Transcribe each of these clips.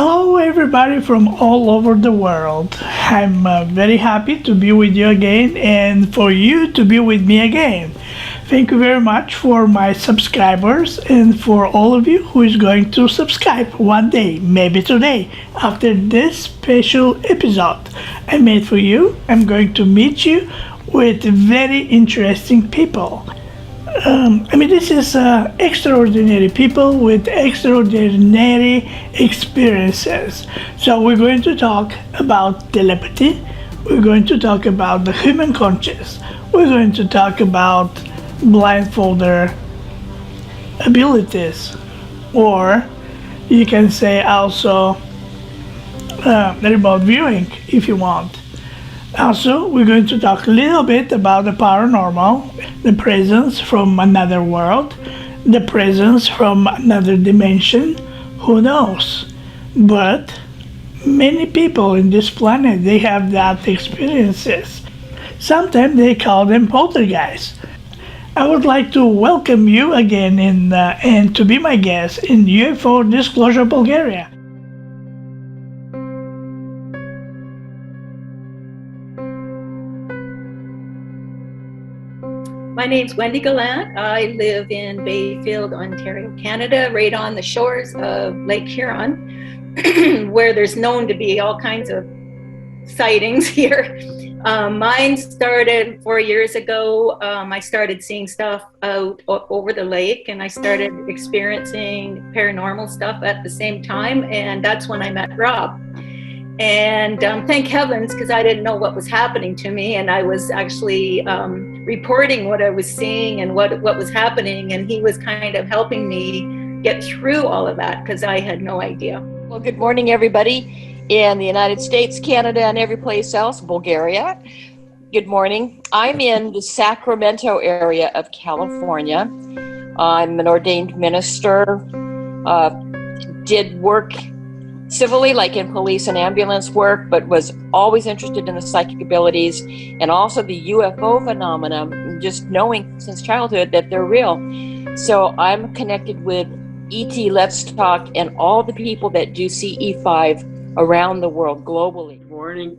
Hello, everybody from all over the world. I'm very happy to be with you again and for you to be with me again. Thank you very much for my subscribers and for all of you who is going to subscribe one day, maybe today, after this special episode I made for you. I'm going to meet you with very interesting people. This is extraordinary people with extraordinary experiences. So we're going to talk about telepathy. We're going to talk about the human conscious. We're going to talk about blindfolder abilities, or you can say also remote viewing if you want. Also, we're going to talk a little bit about the paranormal, the presence from another world, the presence from another dimension, who knows? But many people in this planet, they have that experiences. Sometimes they call them poltergeists. I would like to welcome you again and to be my guest in UFO Disclosure Bulgaria. My name's Wendy Gallant. I live in Bayfield, Ontario, Canada, right on the shores of Lake Huron, where there's known to be all kinds of sightings here. Mine started 4 years ago. I started seeing stuff out over the lake, and I started experiencing paranormal stuff at the same time, and that's when I met Rob. And thank heavens, because I didn't know what was happening to me, and I was actually reporting what I was seeing and what was happening, and he was kind of helping me get through all of that because I had no idea. Well, good morning, everybody in the United States, Canada, and every place else, Bulgaria. Good morning. I'm in the Sacramento area of California. I'm an ordained minister, did work civilly, like in police and ambulance work, but was always interested in the psychic abilities and also the UFO phenomena, just knowing since childhood that they're real. So I'm connected with ET Let's Talk and all the people that do CE5 around the world globally. Good morning.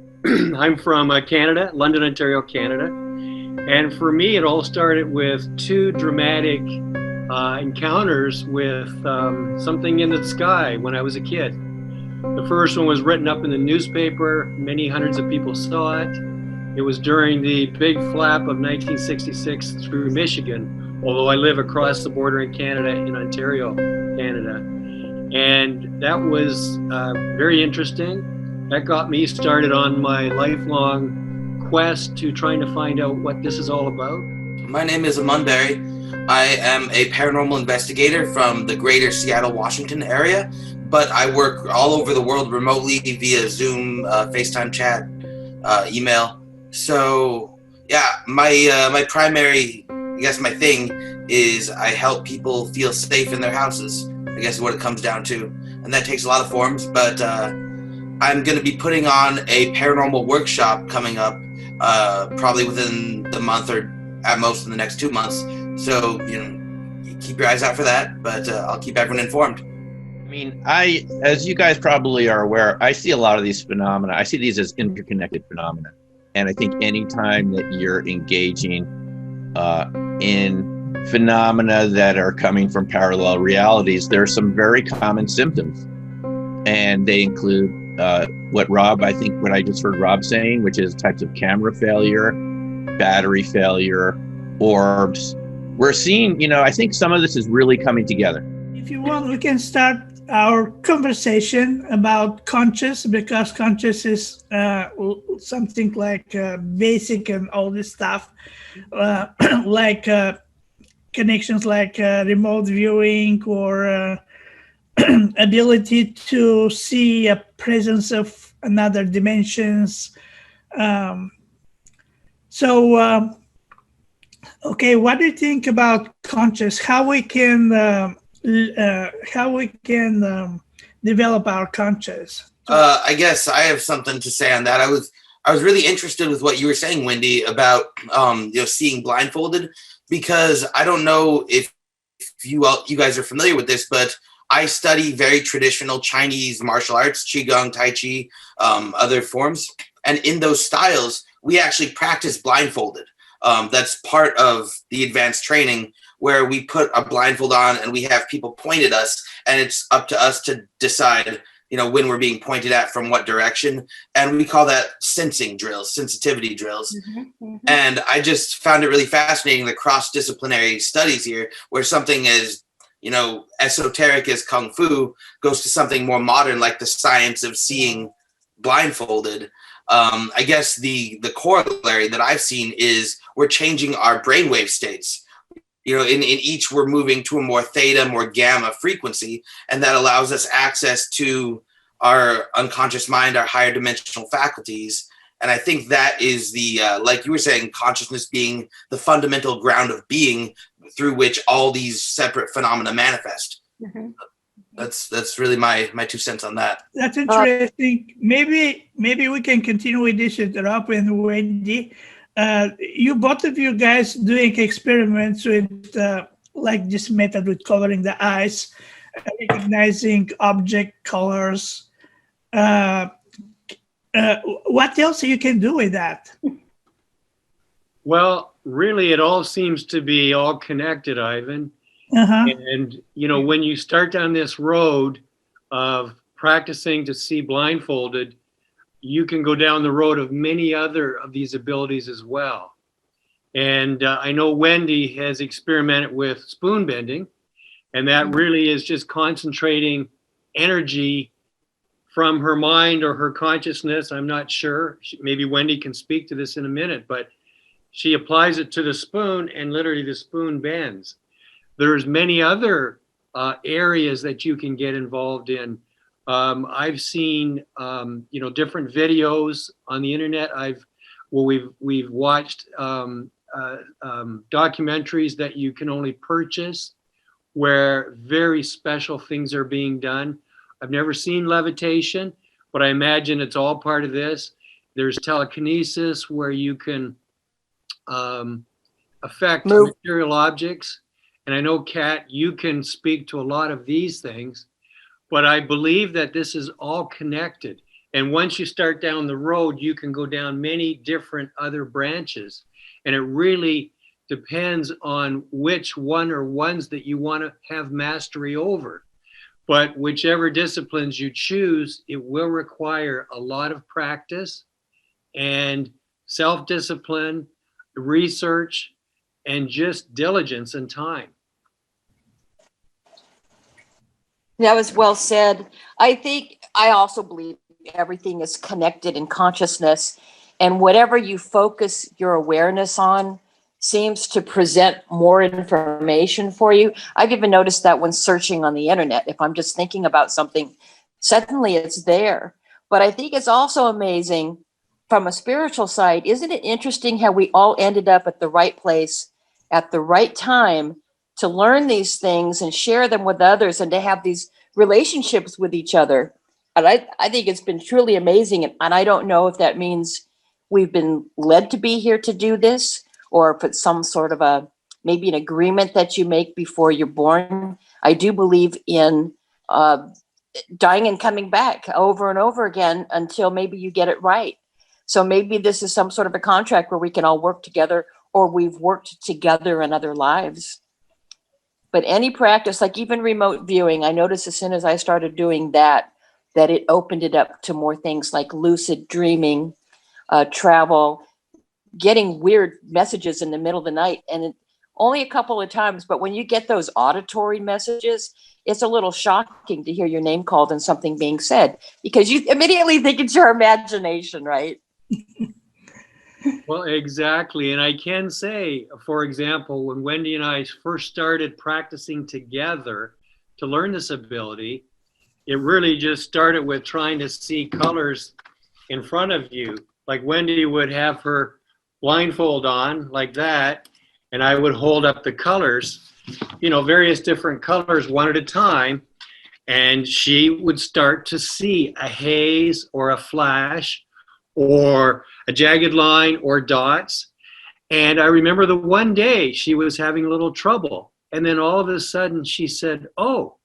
I'm from Canada, London, Ontario, Canada. And for me, it all started with two dramatic encounters with something in the sky when I was a kid. The first one was written up in the newspaper. Many hundreds of people saw it. It was during the big flap of 1966 through Michigan, although I live across the border in Canada, in Ontario, Canada. And that was very interesting. That got me started on my lifelong quest to trying to find out what this is all about. My name is Aman Berry. I am a paranormal investigator from the greater Seattle, Washington area, but I work all over the world remotely via Zoom, FaceTime chat, email. So yeah, my primary, I guess my thing is I help people feel safe in their houses, I guess is what it comes down to. And that takes a lot of forms, but I'm going to be putting on a paranormal workshop coming up probably within the month or at most in the next 2 months. So, you keep your eyes out for that, but I'll keep everyone informed. As you guys probably are aware, I see a lot of these phenomena. I see these as interconnected phenomena. And I think anytime that you're engaging in phenomena that are coming from parallel realities, there are some very common symptoms. And they include what I just heard Rob saying, which is types of camera failure, battery failure, orbs. We're seeing, I think some of this is really coming together. If you want, we can start our conversation about conscious, because conscious is something like basic and all this stuff, like connections like remote viewing or ability to see a presence of another dimensions. Okay, what do you think about conscious? How we can develop our conscious? I guess I have something to say on that. I was really interested with what you were saying, Wendy, about seeing blindfolded, because I don't know if you guys are familiar with this, but I study very traditional Chinese martial arts, Qigong, Tai Chi, other forms. And in those styles, we actually practice blindfolded. That's part of the advanced training, where we put a blindfold on and we have people point at us, and it's up to us to decide, when we're being pointed at from what direction. And we call that sensing drills, sensitivity drills. And I just found it really fascinating, the cross-disciplinary studies here, where something is, esoteric as Kung Fu goes to something more modern, like the science of seeing blindfolded. I guess the corollary that I've seen is we're changing our brainwave states. In each, we're moving to a more theta, more gamma frequency, and that allows us access to our unconscious mind, our higher dimensional faculties. And I think that is the, like you were saying, consciousness being the fundamental ground of being through which all these separate phenomena manifest. That's really my 2 cents on that. That's interesting. Maybe we can continue with this with Rob and Wendy. You both of you guys doing experiments with like this method with coloring the eyes, recognizing object colors. What else you can do with that? Well, really, it all seems to be all connected, Ivan. And, when you start down this road of practicing to see blindfolded, you can go down the road of many other of these abilities as well. And I know Wendy has experimented with spoon bending, and that really is just concentrating energy from her mind or her consciousness. I'm not sure. Maybe Wendy can speak to this in a minute, but she applies it to the spoon and literally the spoon bends. There's many other areas that you can get involved in. I've seen, different videos on the internet. We've watched documentaries that you can only purchase, where very special things are being done. I've never seen levitation, but I imagine it's all part of this. There's telekinesis, where you can affect material objects. And I know, Kat, you can speak to a lot of these things, but I believe that this is all connected. And once you start down the road, you can go down many different other branches. And it really depends on which one or ones that you want to have mastery over. But whichever disciplines you choose, it will require a lot of practice and self-discipline, research, and just diligence and time. That was well said. I also believe everything is connected in consciousness, and whatever you focus your awareness on seems to present more information for you. I've even noticed that when searching on the internet, if I'm just thinking about something, suddenly it's there. But I think it's also amazing from a spiritual side. Isn't it interesting how we all ended up at the right place at the right time to learn these things and share them with others and to have these relationships with each other? And I think it's been truly amazing. And I don't know if that means we've been led to be here to do this, or if it's some sort of maybe an agreement that you make before you're born. I do believe in dying and coming back over and over again until maybe you get it right. So maybe this is some sort of a contract where we can all work together, or we've worked together in other lives. But any practice, like even remote viewing, I noticed as soon as I started doing that it opened it up to more things like lucid dreaming, travel, getting weird messages in the middle of the night. And only a couple of times, but when you get those auditory messages, it's a little shocking to hear your name called and something being said, because you immediately think it's your imagination, right? Well, exactly. And I can say, for example, when Wendy and I first started practicing together to learn this ability, it really just started with trying to see colors in front of you. Like Wendy would have her blindfold on like that, and I would hold up the colors, various different colors one at a time, and she would start to see a haze or a flash or a jagged line or dots. And I remember the one day she was having a little trouble, and then all of a sudden she said, "Oh,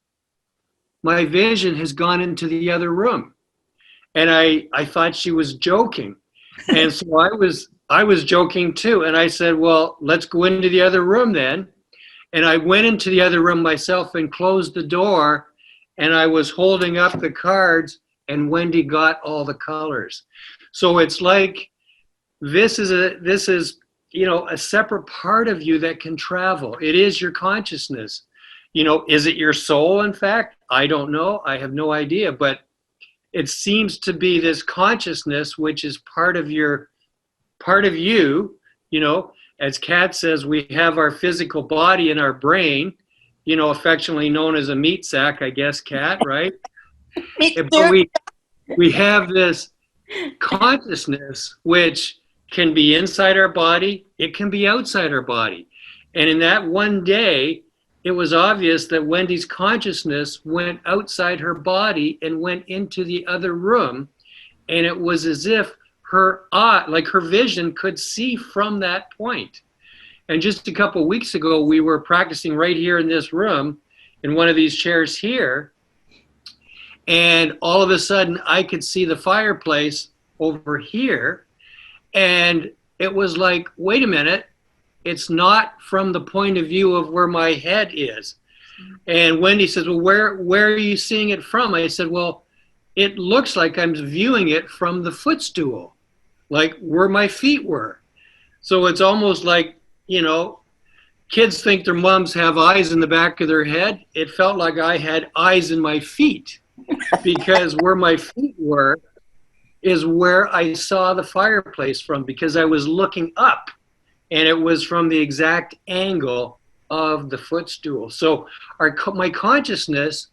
my vision has gone into the other room. And I thought she was joking. And so I was joking too. And I said, well, let's go into the other room then. And I went into the other room myself and closed the door. And I was holding up the cards, and Wendy got all the colors. So it's like, this is a separate part of you that can travel. It is your consciousness. Is it your soul, in fact? I don't know. I have no idea. But it seems to be this consciousness, which is part of you. As Kat says, we have our physical body and our brain, affectionately known as a meat sack, I guess, Kat, right? But we have this consciousness, which can be inside our body, it can be outside our body. And in that one day, it was obvious that Wendy's consciousness went outside her body and went into the other room. And it was as if her vision could see from that point. And just a couple of weeks ago, we were practicing right here in this room, in one of these chairs here. And all of a sudden, I could see the fireplace over here. And it was like, wait a minute, it's not from the point of view of where my head is. And Wendy says, well, where are you seeing it from? I said, well, it looks like I'm viewing it from the footstool, like where my feet were. So it's almost like, kids think their moms have eyes in the back of their head. It felt like I had eyes in my feet, because where my feet were is where I saw the fireplace from, because I was looking up, and it was from the exact angle of the footstool. So my consciousness,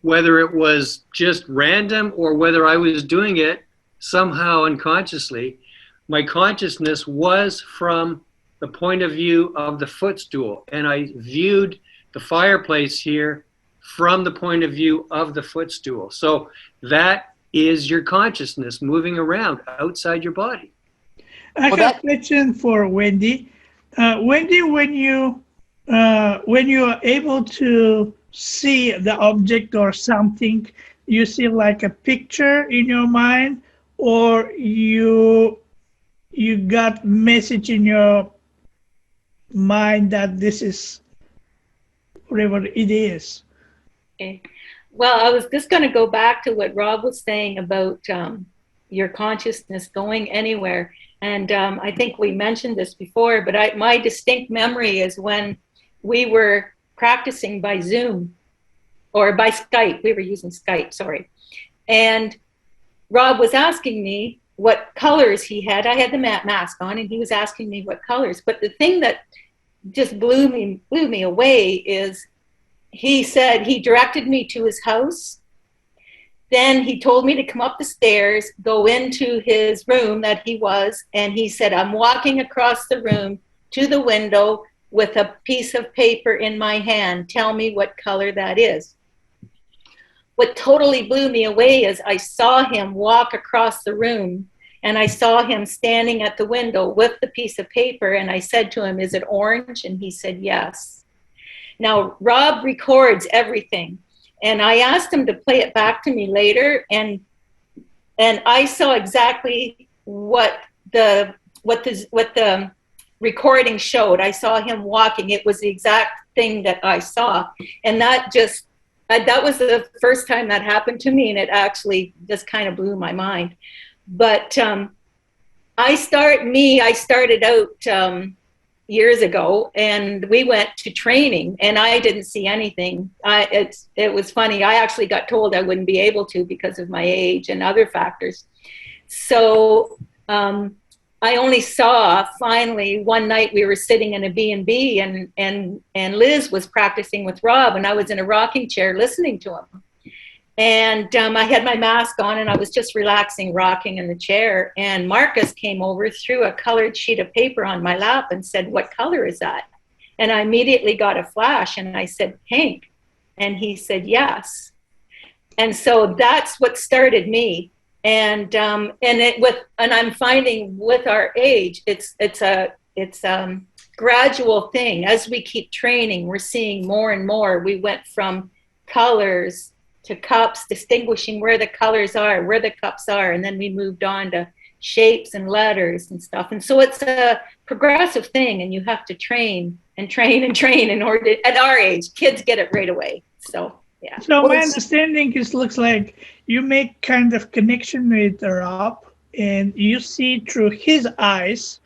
whether it was just random or whether I was doing it somehow unconsciously, my consciousness was from the point of view of the footstool. And I viewed the fireplace here from the point of view of the footstool. So that is your consciousness moving around outside your body. I have a question for Wendy. Wendy, when you are able to see the object or something, you see like a picture in your mind, or you got message in your mind that this is whatever it is? Okay. Well, I was just going to go back to what Rob was saying about your consciousness going anywhere. And I think we mentioned this before, but my distinct memory is when we were practicing by Zoom or by Skype. We were using Skype, sorry. And Rob was asking me what colors he had. I had the mask on, and he was asking me what colors. But the thing that just blew me away is he said he directed me to his house. Then he told me to come up the stairs, go into his room that he was, and he said, I'm walking across the room to the window with a piece of paper in my hand. Tell me what color that is. What totally blew me away is I saw him walk across the room, and I saw him standing at the window with the piece of paper, and I said to him, is it orange? And he said, yes. Now, Rob records everything. And I asked him to play it back to me later, and I saw exactly what the recording showed. I saw him walking. It was the exact thing that I saw, and that was the first time that happened to me, and it actually just kind of blew my mind. But I started out years ago, and we went to training, and I didn't see anything. It was funny. I actually got told I wouldn't be able to because of my age and other factors. So I only saw, finally, one night we were sitting in a B&B, and Liz was practicing with Rob, and I was in a rocking chair listening to him. And I had my mask on, and I was just relaxing, rocking in the chair. And Marcus came over, threw a colored sheet of paper on my lap and said, what color is that? And I immediately got a flash, and I said, pink. And he said, yes. And so that's what started me. And I'm finding with our age, it's a gradual thing. As we keep training, we're seeing more and more. We went from colors to cups, distinguishing where the colors are, where the cups are, and then we moved on to shapes and letters and stuff. And so it's a progressive thing, and you have to train and train and train in order to, at our age, kids get it right away. So yeah. So my understanding is, looks like you make kind of connection with Rob, and you see through his eyes.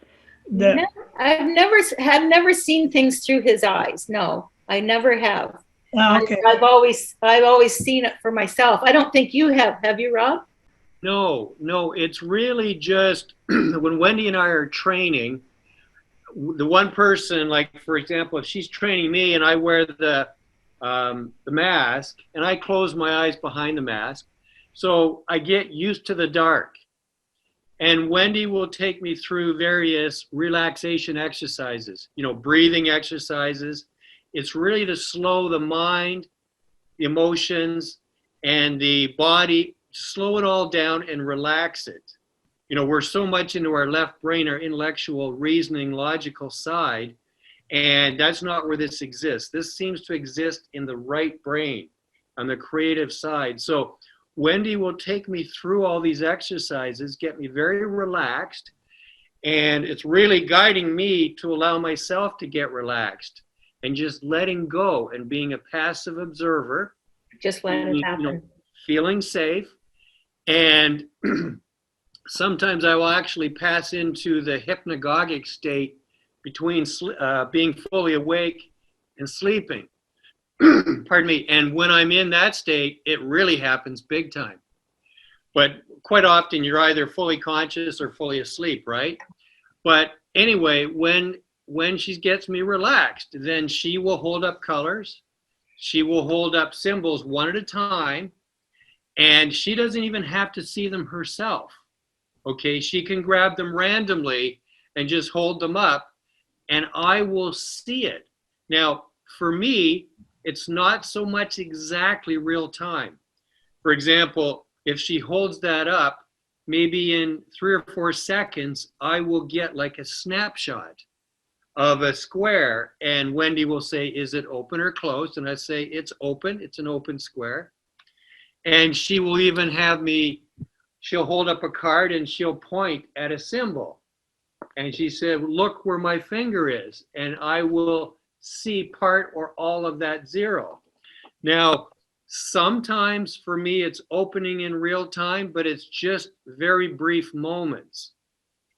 I've never seen things through his eyes. No, I never have. Oh, okay. I've always seen it for myself. I don't think you have. Have you, Rob? No, it's really just when Wendy and I are training, the one person, like for example, if she's training me and I wear the mask and I close my eyes behind the mask, so I get used to the dark. And Wendy will take me through various relaxation exercises, breathing exercises. It's really to slow the mind, the emotions, and the body, slow it all down and relax it. We're so much into our left brain, our intellectual, reasoning, logical side, and that's not where this exists. This seems to exist in the right brain, on the creative side. So Wendy will take me through all these exercises, get me very relaxed, and it's really guiding me to allow myself to get relaxed and just letting go and being a passive observer. Just let it happen. Feeling safe. And sometimes I will actually pass into the hypnagogic state between being fully awake and sleeping. Pardon me. And when I'm in that state, it really happens big time. But quite often you're either fully conscious or fully asleep, right? But anyway, when she gets me relaxed, then she will hold up colors. She will hold up symbols one at a time. And she doesn't even have to see them herself. Okay, she can grab them randomly and just hold them up, and I will see it. Now, for me, it's not so much exactly real time. For example, if she holds that up, maybe in 3 or 4 seconds, I will get like a snapshot of a square, and Wendy will say, is it open or closed? And I say, it's open, it's an open square. And she will even have me, she'll hold up a card and she'll point at a symbol. And she said, look where my finger is. And I will see part or all of that 0. Now, sometimes for me, it's opening in real time, but it's just very brief moments.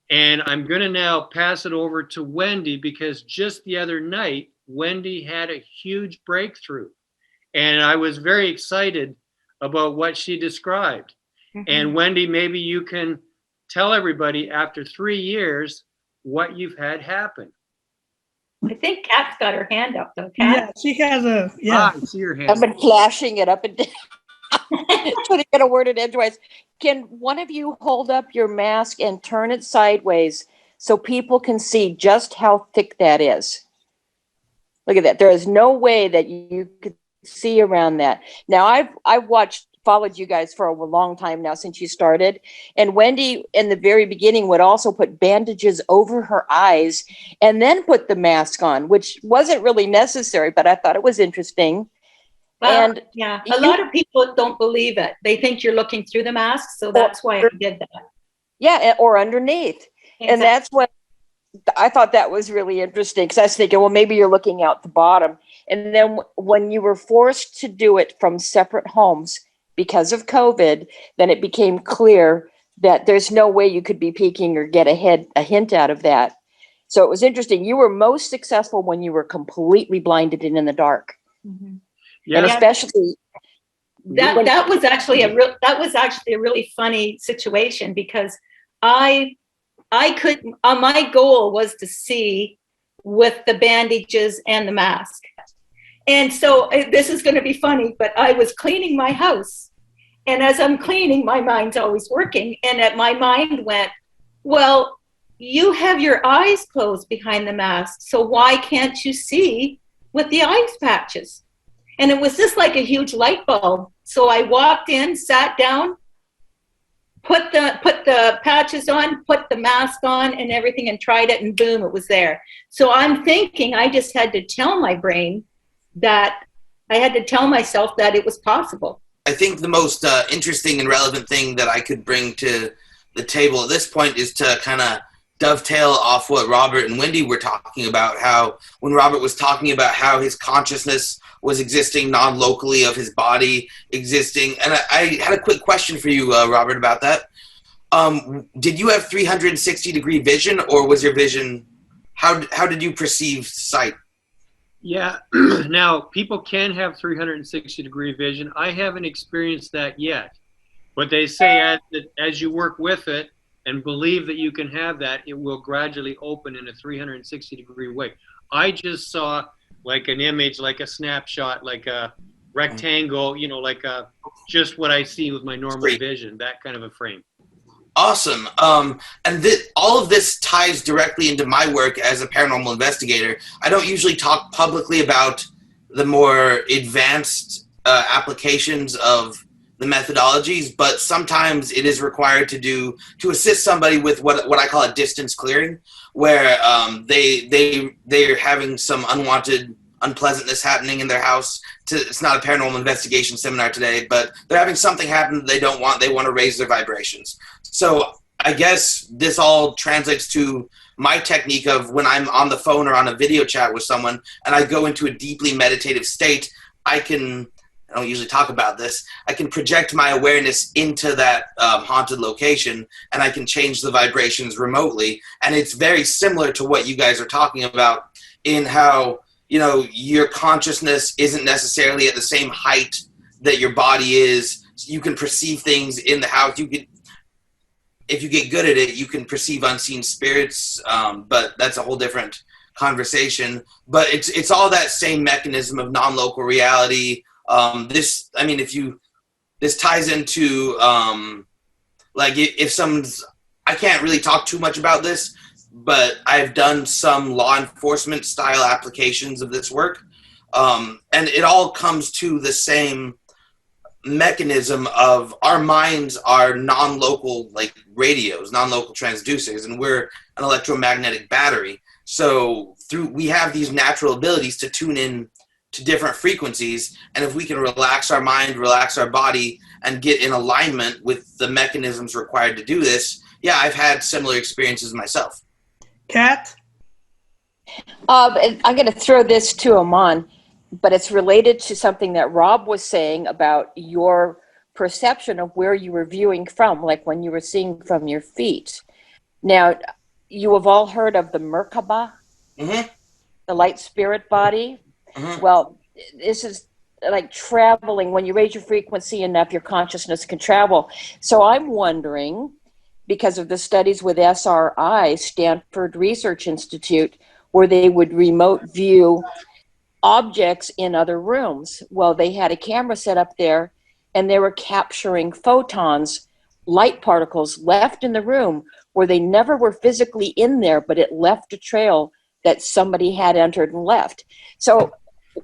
And I'm going to now pass it over to Wendy, because just the other night, Wendy had a huge breakthrough. And I was very excited about what she described. Mm-hmm. And Wendy, maybe you can tell everybody after 3 years what you've had happen. I think Kat's got her hand up though. Kat? Yeah, she has a, yeah. I see your hand. I've been flashing it up and down, trying to get a word in edgewise. Can one of you hold up your mask and turn it sideways so people can see just how thick that is? Look at that. There is no way that you could see around that. Now, I've followed you guys for a long time now, since you started. And Wendy, in the very beginning, would also put bandages over her eyes and then put the mask on, which wasn't really necessary, but I thought it was interesting. Well, and yeah, a lot of people don't believe it. They think you're looking through the mask, so that's why I did that. Yeah, or underneath. Exactly. And that's what I thought that was really interesting, because I was thinking, well, maybe you're looking out the bottom. And then when you were forced to do it from separate homes because of COVID, then it became clear that there's no way you could be peeking or get a hint out of that. So it was interesting. You were most successful when you were completely blinded and in the dark. Mm-hmm. Yeah. And especially that was actually a really funny situation, because I couldn't. My goal was to see with the bandages and the mask, and so this is going to be funny. But I was cleaning my house, and as I'm cleaning, my mind's always working, and my mind went, "Well, you have your eyes closed behind the mask, so why can't you see with the ice patches?" And it was just like a huge light bulb. So I walked in, sat down, put the patches on, put the mask on and everything, and tried it, and boom, it was there. So I'm thinking I just had to tell my brain that I had to tell myself that it was possible. I think the most interesting and relevant thing that I could bring to the table at this point is to kind of dovetail off what Robert and Wendy were talking about, how when Robert was talking about how his consciousness was existing non-locally of his body existing. And I had a quick question for you, Robert, about that. Did you have 360-degree vision, or was your vision, how did you perceive sight? Yeah, now people can have 360-degree vision. I haven't experienced that yet. But they say as you work with it and believe that you can have that, it will gradually open in a 360-degree way. I just saw like an image, like a snapshot, like a rectangle, you know, like just what I see with my normal vision, that kind of a frame. Awesome. And all of this ties directly into my work as a paranormal investigator. I don't usually talk publicly about the more advanced applications of the methodologies, but sometimes it is required to assist somebody with what I call a distance clearing, where they're having some unwanted unpleasantness happening in their house. It's not a paranormal investigation seminar today, but they're having something happen that they don't want. They want to raise their vibrations. So I guess this all translates to my technique of when I'm on the phone or on a video chat with someone and I go into a deeply meditative state, I don't usually talk about this, I can project my awareness into that haunted location, and I can change the vibrations remotely. And it's very similar to what you guys are talking about in how, you know, your consciousness isn't necessarily at the same height that your body is. So you can perceive things in the house. If you get good at it, you can perceive unseen spirits, but that's a whole different conversation. But it's all that same mechanism of non-local reality. This ties into like if someone's, I can't really talk too much about this, but I've done some law enforcement style applications of this work, and it all comes to the same mechanism of our minds are non-local, like radios, non-local transducers, and we're an electromagnetic battery. So we have these natural abilities to tune in to different frequencies, and if we can relax our mind, relax our body, and get in alignment with the mechanisms required to do this, yeah, I've had similar experiences myself. Kat? I'm going to throw this to Aman, but it's related to something that Rob was saying about your perception of where you were viewing from, like when you were seeing from your feet. Now, you have all heard of the Merkabah, the light spirit body. Well, this is like traveling. When you raise your frequency enough, your consciousness can travel. So I'm wondering, because of the studies with SRI, Stanford Research Institute, where they would remote view objects in other rooms. Well, they had a camera set up there, and they were capturing photons, light particles left in the room where they never were physically in there, but it left a trail that somebody had entered and left. So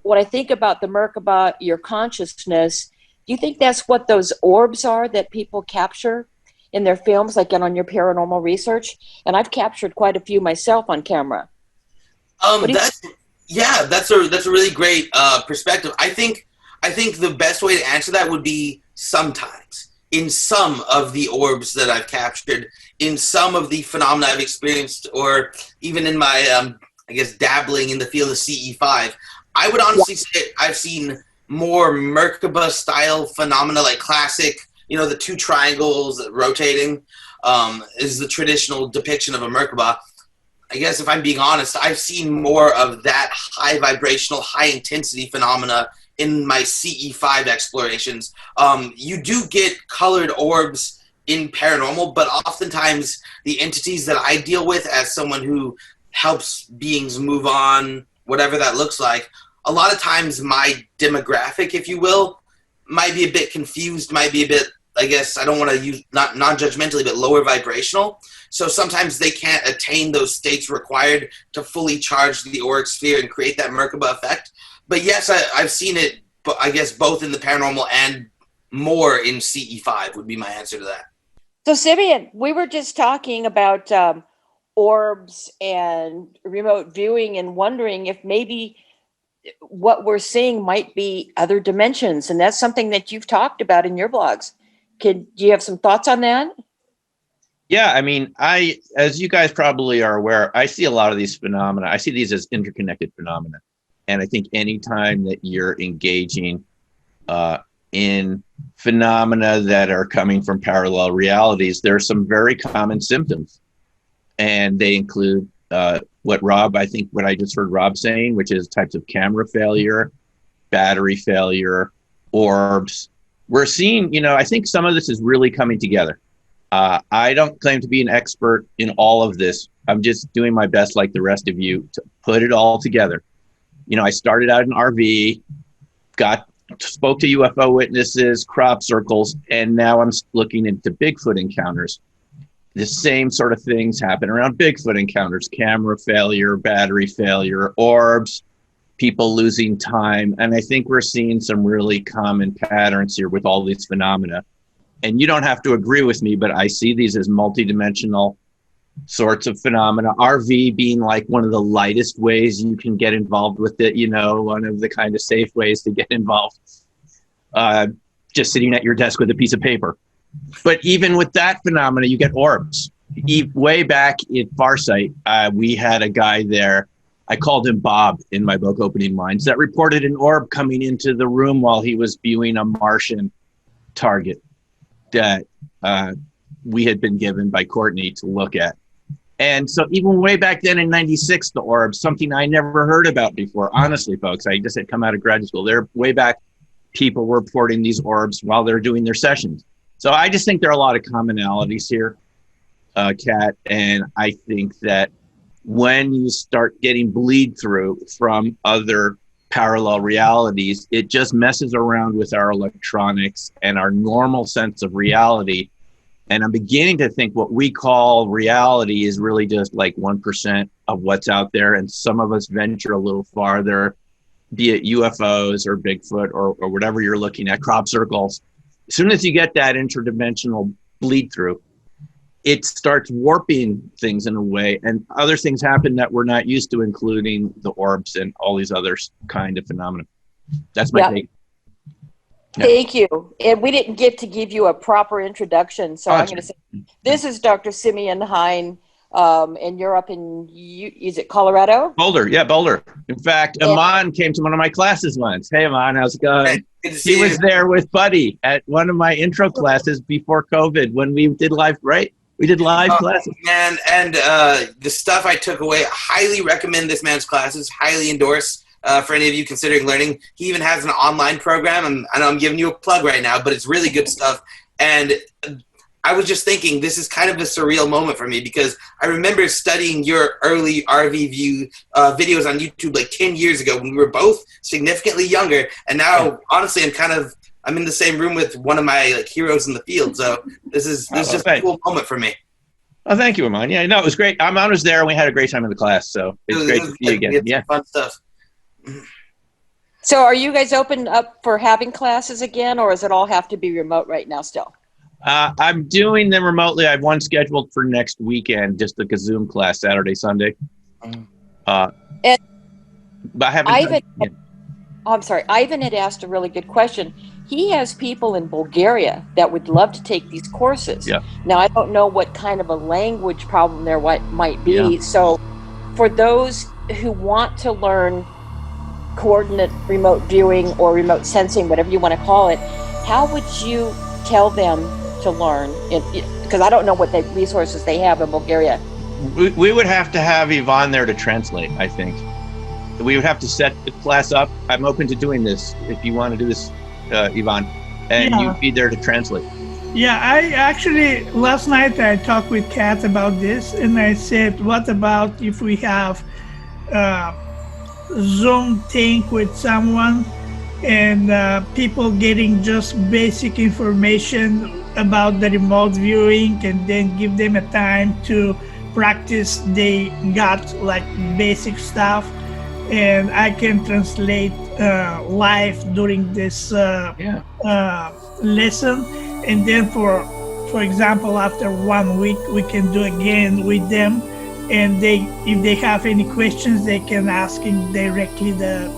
when I think about the Merkabah, your consciousness, do you think that's what those orbs are that people capture in their films, like on your paranormal research? And I've captured quite a few myself on camera. That's a really great perspective. I think the best way to answer that would be sometimes. In some of the orbs that I've captured, in some of the phenomena I've experienced, or even in my, dabbling in the field of CE5, I would honestly say I've seen more Merkabah-style phenomena, like classic, the two triangles rotating is the traditional depiction of a Merkabah. I guess if I'm being honest, I've seen more of that high vibrational, high intensity phenomena in my CE5 explorations. You do get colored orbs in paranormal, but oftentimes the entities that I deal with as someone who helps beings move on, whatever that looks like, a lot of times my demographic, if you will, might be a bit confused, might be a bit, I guess, I don't want to use not non-judgmentally, but lower vibrational. So sometimes they can't attain those states required to fully charge the auric sphere and create that Merkabah effect. But yes, I've seen it, I guess, both in the paranormal and more in CE5 would be my answer to that. So, Simeon, we were just talking about orbs and remote viewing and wondering if maybe what we're seeing might be other dimensions. And that's something that you've talked about in your blogs. Do you have some thoughts on that? Yeah, I mean, as you guys probably are aware, I see a lot of these phenomena. I see these as interconnected phenomena. And I think anytime that you're engaging in phenomena that are coming from parallel realities, there are some very common symptoms. And they include what I just heard Rob saying, which is types of camera failure, battery failure, orbs. We're seeing, I think some of this is really coming together. I don't claim to be an expert in all of this. I'm just doing my best, like the rest of you, to put it all together. I started out in RV, spoke to UFO witnesses, crop circles, and now I'm looking into Bigfoot encounters. The same sort of things happen around Bigfoot encounters: camera failure, battery failure, orbs, people losing time. And I think we're seeing some really common patterns here with all these phenomena. And you don't have to agree with me, but I see these as multidimensional sorts of phenomena. RV being like one of the lightest ways you can get involved with it, one of the kind of safe ways to get involved. Just sitting at your desk with a piece of paper. But even with that phenomena, you get orbs. Way back in Farsight, we had a guy there. I called him Bob in my book, Opening Minds, that reported an orb coming into the room while he was viewing a Martian target that we had been given by Courtney to look at. And so even way back then in 96, the orbs, something I never heard about before. Honestly, folks, I just had come out of graduate school. Way back, people were reporting these orbs while they're doing their sessions. So I just think there are a lot of commonalities here, Kat. And I think that when you start getting bleed through from other parallel realities, it just messes around with our electronics and our normal sense of reality. And I'm beginning to think what we call reality is really just like 1% of what's out there. And some of us venture a little farther, be it UFOs or Bigfoot or whatever you're looking at, crop circles. As soon as you get that interdimensional bleed through, it starts warping things in a way, and other things happen that we're not used to, including the orbs and all these other kind of phenomena. That's my take. Yeah. Thank you. And we didn't get to give you a proper introduction, so I'm going to say, this is Dr. Simeon Hein, and you're up in, is it Colorado? Boulder, yeah, Boulder. In fact, Aman came to one of my classes once. Hey, Aman, how's it going? He was there with Buddy at one of my intro classes before COVID when we did live, right? We did live classes. Man, and the stuff I took away, highly recommend this man's classes, highly endorse for any of you considering learning. He even has an online program, and I know I'm giving you a plug right now, but it's really good stuff. And I was just thinking, this is kind of a surreal moment for me, because I remember studying your early RV view videos on YouTube like 10 years ago when we were both significantly younger. And now, honestly, I'm in the same room with one of my heroes in the field. So this is just a cool moment for me. Oh, thank you, Aman. Yeah, no, it was great. Aman was there and we had a great time in the class. So it's great to see you again. Yeah. Fun stuff. So are you guys open up for having classes again, or does it all have to be remote right now still? I'm doing them remotely. I have one scheduled for next weekend, just like a Zoom class, Saturday, Sunday. But I haven't. I'm sorry. Ivan had asked a really good question. He has people in Bulgaria that would love to take these courses. Yeah. Now, I don't know what kind of a language problem there might be. Yeah. So for those who want to learn coordinate remote viewing or remote sensing, whatever you want to call it, how would you tell them to learn? Because I don't know what the resources they have in Bulgaria. We would have to have Yvonne there to translate, I think. We would have to set the class up. I'm open to doing this if you want to do this, Yvonne, and you'd be there to translate. Yeah, I actually, last night I talked with Kat about this, and I said, what about if we have Zoom thing with someone and people getting just basic information about the remote viewing, and then give them a time to practice. They got like basic stuff, and I can translate live during this lesson, and then for example, after 1 week we can do again with them, and if they have any questions, they can ask directly the